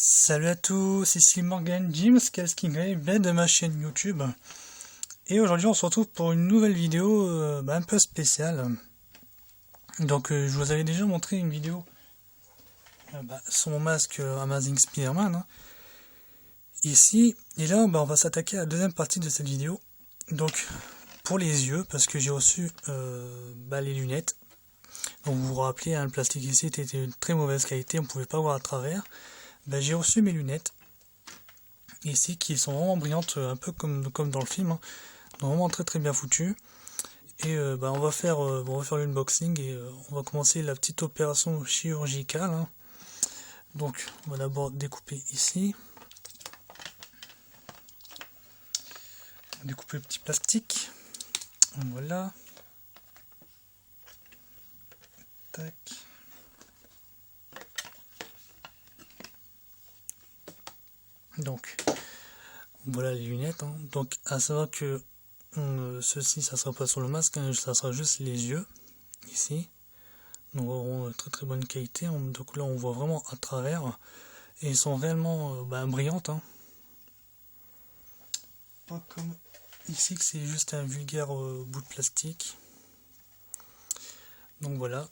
Salut à tous, ici Morgan Jim Scalesking de ma chaîne YouTube. Et aujourd'hui on se retrouve pour une nouvelle vidéo un peu spéciale. Donc je vous avais déjà montré une vidéo sur mon masque Amazing Spider-Man. Ici, et là on va s'attaquer à la deuxième partie de cette vidéo. Donc pour les yeux, parce que j'ai reçu les lunettes. Donc vous vous rappelez, le plastique ici était de très mauvaise qualité, on ne pouvait pas voir à travers. J'ai reçu mes lunettes ici qui sont vraiment brillantes, un peu comme dans le film, donc vraiment très très bien foutues. Et on va faire l'unboxing et on va commencer la petite opération chirurgicale. Donc on va d'abord découper ici, on va découper le petit plastique, voilà, tac. Donc voilà les lunettes, donc à savoir que ceci ça sera pas sur le masque, ça sera juste les yeux ici, donc auront très très bonne qualité, donc là on voit vraiment à travers et ils sont réellement brillantes, pas comme ici que c'est juste un vulgaire bout de plastique. Donc voilà,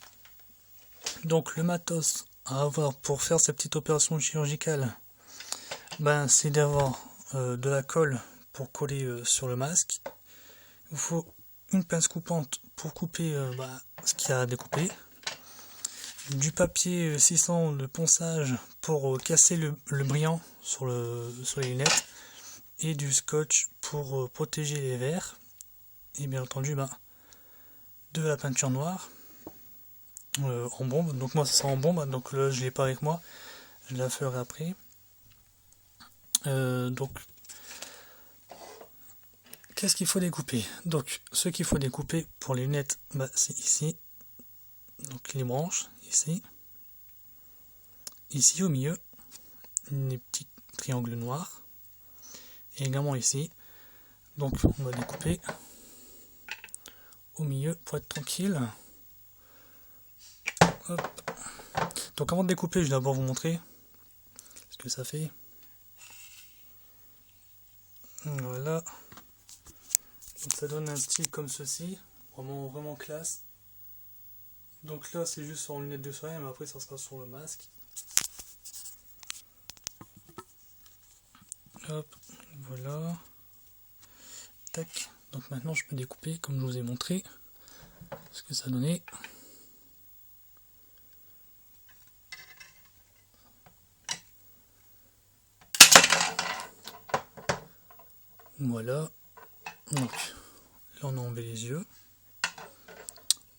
donc le matos à avoir pour faire cette petite opération chirurgicale, c'est d'avoir de la colle pour coller sur le masque. Il vous faut une pince coupante pour couper ce qu'il y a à découper, du papier 600 de ponçage pour casser le brillant sur les lunettes, et du scotch pour protéger les verres, et bien entendu de la peinture noire en bombe. Donc moi ça sera en bombe, donc là je l'ai pas avec moi, je la ferai après. Donc qu'est-ce qu'il faut découper? Donc ce qu'il faut découper pour les lunettes, c'est ici, donc les branches ici au milieu, les petits triangles noirs, et également ici. Donc on va découper au milieu pour être tranquille. Hop. Donc avant de découper, je vais d'abord vous montrer ce que ça fait. Voilà. Donc ça donne un style comme ceci, vraiment classe. Donc là c'est juste sur lunettes de soleil, mais après ça sera sur le masque. Hop, voilà. Tac. Donc maintenant je peux découper comme je vous ai montré ce que ça donnait. Voilà. Donc là on a enlevé les yeux.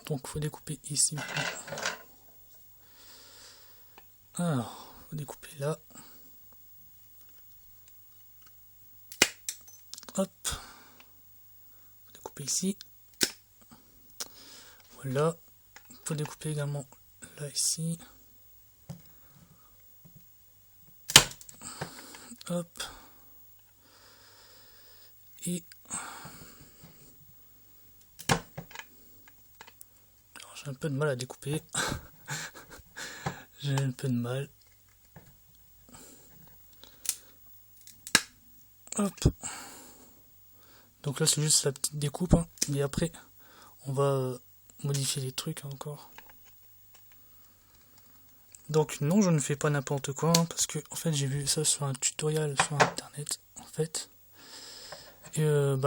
Donc il faut découper ici maintenant. Alors, il faut découper là. Hop. Il faut découper ici. Voilà. Il faut découper également là ici. Hop. Et alors, j'ai un peu de mal à découper. J'ai un peu de mal. Hop. Donc là c'est juste la petite découpe, mais après on va modifier les trucs encore. Donc non, je ne fais pas n'importe quoi, parce que en fait j'ai vu ça sur un tutoriel sur internet en fait. Et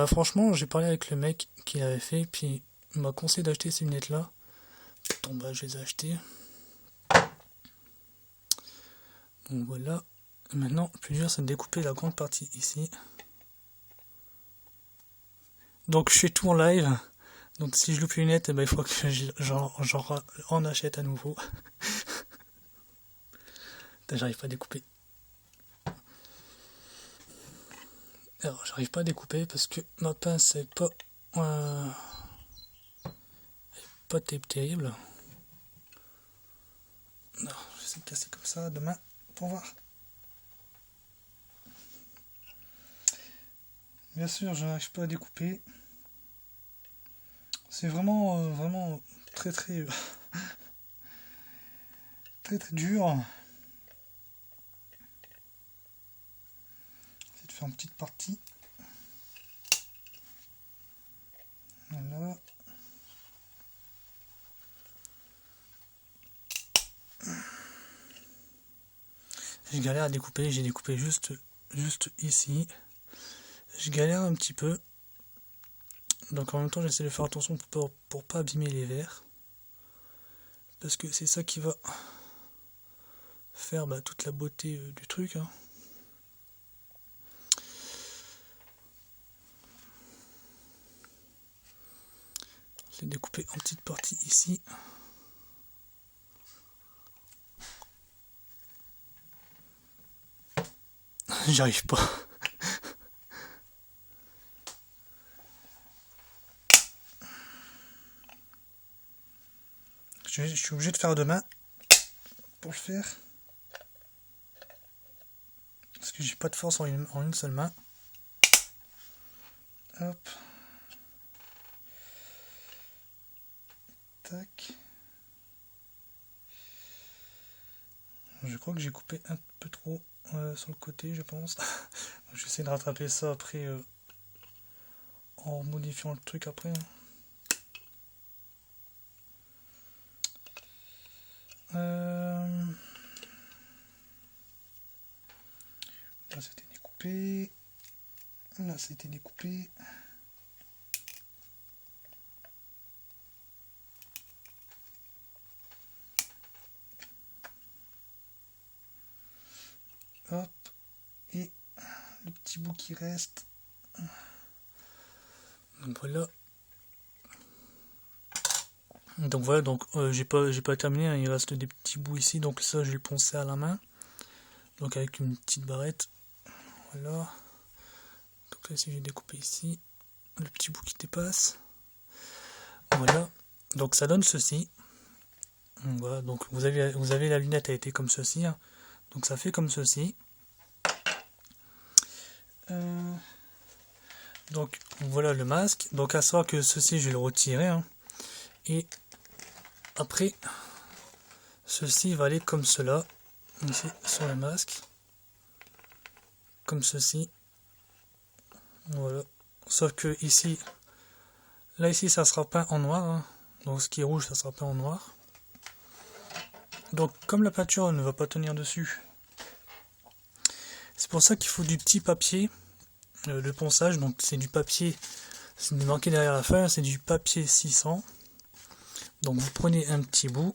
franchement j'ai parlé avec le mec qui l'avait fait, puis il m'a conseillé d'acheter ces lunettes là. Donc je les ai achetées. Donc voilà. Et maintenant le plus dur c'est de découper la grande partie ici. Donc je fais tout en live. Donc si je loupe une lunette, il faut que j'en achète à nouveau. J'arrive pas à découper. Alors j'arrive pas à découper parce que ma pince est pas terrible. Alors, je vais essayer de casser comme ça demain pour voir. Bien sûr, je n'arrive pas à découper. C'est vraiment très très très dur. faire en petite partie. Voilà. Je galère à découper, j'ai découpé juste ici. Je galère un petit peu. Donc en même temps j'essaie de faire attention pour pas abîmer les verres. Parce que c'est ça qui va faire toute la beauté du truc. Hein. Je l'ai découpé en petites parties ici. J'y arrive pas. Je suis obligé de faire deux mains pour le faire. Parce que j'ai pas de force en une seule main. Hop. Tac. Je crois que j'ai coupé un peu trop sur le côté, je pense. J'essaie de rattraper ça après en modifiant le truc après. Là c'était découpé. Là c'était découpé. Hop. Et le petit bout qui reste. Donc voilà. Donc voilà, donc j'ai pas terminé, hein, il reste des petits bouts ici, donc ça je vais poncer à la main. Donc avec une petite barrette. Voilà. Donc là si j'ai découpé ici, le petit bout qui dépasse. Voilà. Donc ça donne ceci. Voilà, donc vous avez la lunette a été comme ceci. Hein. Donc ça fait comme ceci. Donc voilà le masque. Donc à savoir que ceci je vais le retirer. Hein. Et après ceci va aller comme cela. Ici sur le masque. Comme ceci. Voilà. Sauf que ici. Là ici ça sera peint en noir. Hein. Donc ce qui est rouge ça sera peint en noir. Donc comme la peinture ne va pas tenir dessus. C'est pour ça qu'il faut du petit papier. Le ponçage, donc c'est du papier, c'est marqué derrière la feuille, c'est du papier 600. Donc vous prenez un petit bout,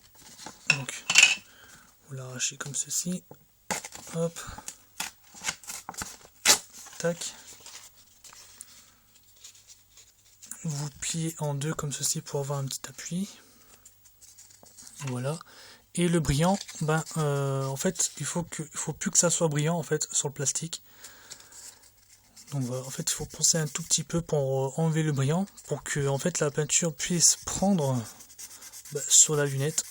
donc vous l'arrachez comme ceci, hop, tac, vous pliez en deux comme ceci pour avoir un petit appui, voilà. Et le brillant, en fait il faut plus que ça soit brillant en fait sur le plastique. Donc voilà, en fait il faut poncer un tout petit peu pour enlever le brillant, pour que en fait la peinture puisse prendre sur la lunette.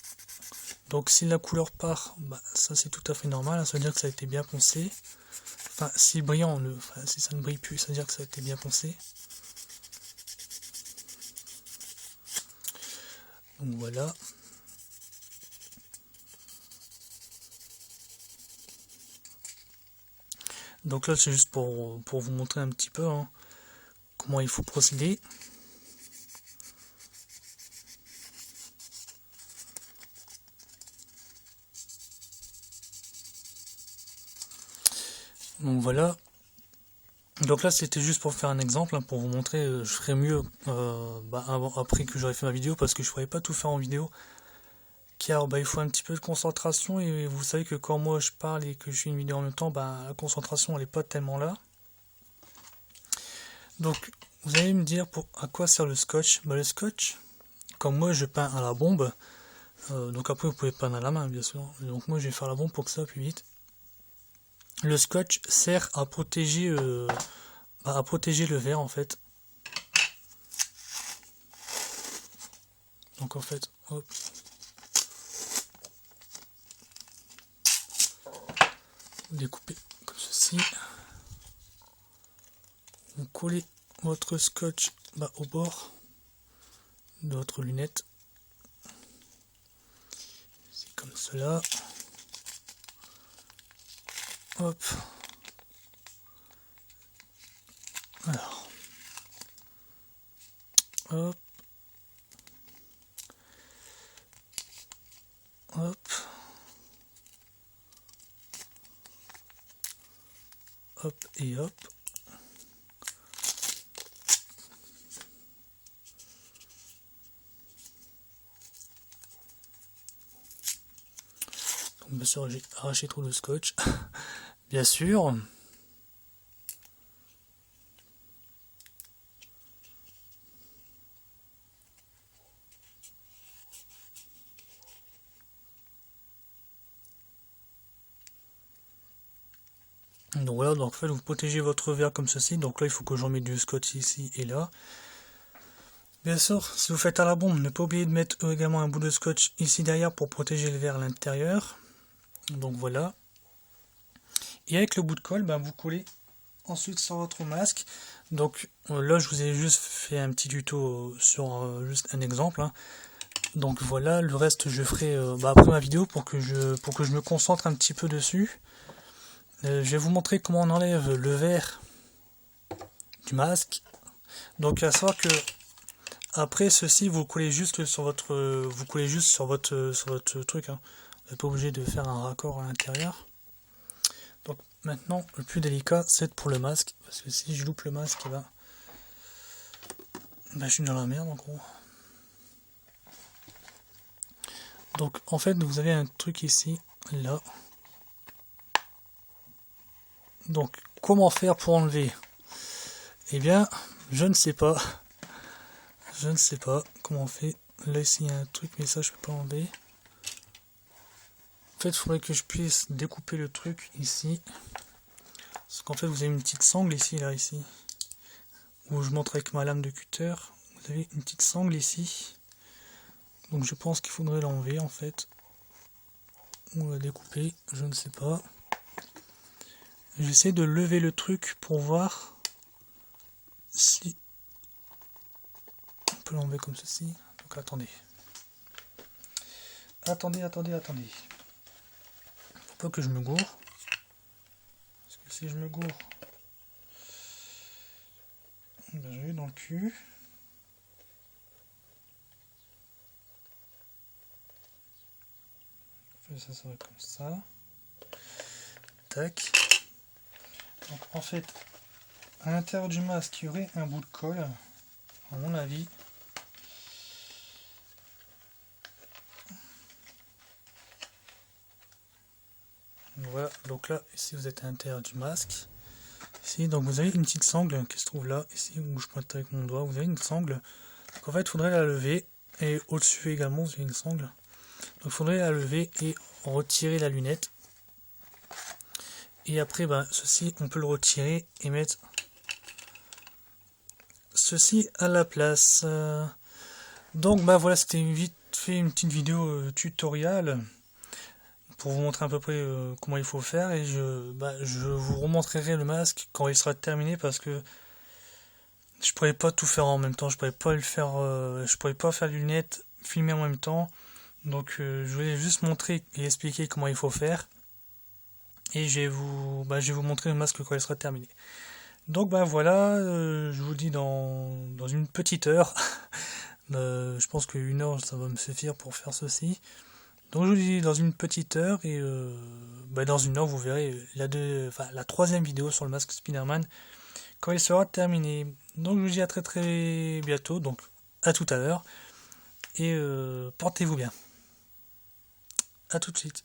Donc si la couleur part, ça c'est tout à fait normal, ça veut dire que ça a été bien poncé. Enfin si le brillant, si ça ne brille plus, ça veut dire que ça a été bien poncé. Donc voilà. Donc là c'est juste pour vous montrer un petit peu comment il faut procéder. Donc voilà. Donc là c'était juste pour faire un exemple, pour vous montrer, je ferai mieux après que j'aurai fait ma vidéo, parce que je ne pourrais pas tout faire en vidéo. Car il faut un petit peu de concentration, et vous savez que quand moi je parle et que je fais une vidéo en même temps, la concentration elle est pas tellement là. Donc vous allez me dire à quoi sert le scotch. Le scotch, comme moi je peins à la bombe, donc après vous pouvez peindre à la main bien sûr, donc moi je vais faire la bombe pour que ça va plus vite. Le scotch sert à protéger le verre en fait. Donc en fait, hop. Découpez comme ceci. Vous collez votre scotch au bord de votre lunette. C'est comme cela. Hop. Hop. Hop. Hop et hop. Donc bien sûr j'ai arraché tout le scotch. Bien sûr. Donc voilà, donc en fait vous protégez votre verre comme ceci. Donc là il faut que j'en mette du scotch ici et là. Bien sûr, si vous faites à la bombe, ne pas oublier de mettre également un bout de scotch ici derrière pour protéger le verre à l'intérieur. Donc voilà. Et avec le bout de colle, ben, vous collez ensuite sur votre masque. Donc là je vous ai juste fait un petit tuto sur juste un exemple. Hein. Donc voilà, le reste je ferai après ma vidéo pour que je me concentre un petit peu dessus. Je vais vous montrer comment on enlève le verre du masque. Donc à savoir que après ceci vous collez juste sur votre truc. Hein. Vous n'êtes pas obligé de faire un raccord à l'intérieur. Donc maintenant le plus délicat c'est pour le masque, parce que si je loupe le masque, ben, je suis dans la merde en gros. Donc en fait vous avez un truc ici, là. Donc comment faire pour enlever? Eh bien je ne sais pas. Je ne sais pas comment on fait. Là ici il y a un truc mais ça je peux pas enlever. En fait il faudrait que je puisse découper le truc ici. Parce qu'en fait vous avez une petite sangle ici, là ici. Où je montre avec ma lame de cutter. Vous avez une petite sangle ici. Donc je pense qu'il faudrait l'enlever en fait. Ou la découper, je ne sais pas. J'essaie de lever le truc pour voir si on peut l'enlever comme ceci. Donc attendez. Attendez. Faut pas que je me gourre. Parce que si je me gourre, ben, je vais dans le cul. Ça serait comme ça. Tac. Donc en fait, à l'intérieur du masque, il y aurait un bout de colle, à mon avis. Voilà, donc là, ici vous êtes à l'intérieur du masque. Ici, donc vous avez une petite sangle qui se trouve là, ici où je pointe avec mon doigt, vous avez une sangle. Donc en fait, il faudrait la lever, et au-dessus également, vous avez une sangle. Donc il faudrait la lever et retirer la lunette. Et après, ben, ceci, on peut le retirer et mettre ceci à la place. Donc bah voilà, c'était vite fait une petite vidéo tutoriel pour vous montrer à peu près comment il faut faire, et je vous remontrerai le masque quand il sera terminé, parce que je pourrais pas tout faire en même temps, je pourrais pas le faire, je pourrais pas faire les lunettes, filmer en même temps. Donc je voulais juste montrer et expliquer comment il faut faire, et je vais vous montrer le masque quand il sera terminé. Donc ben voilà, je vous dis dans une petite heure. Je pense qu'une heure ça va me suffire pour faire ceci. Donc je vous dis dans une petite heure, et dans une heure vous verrez la troisième vidéo sur le masque Spider-Man quand il sera terminé. Donc je vous dis à très très bientôt, donc à tout à l'heure, et portez-vous bien. À tout de suite.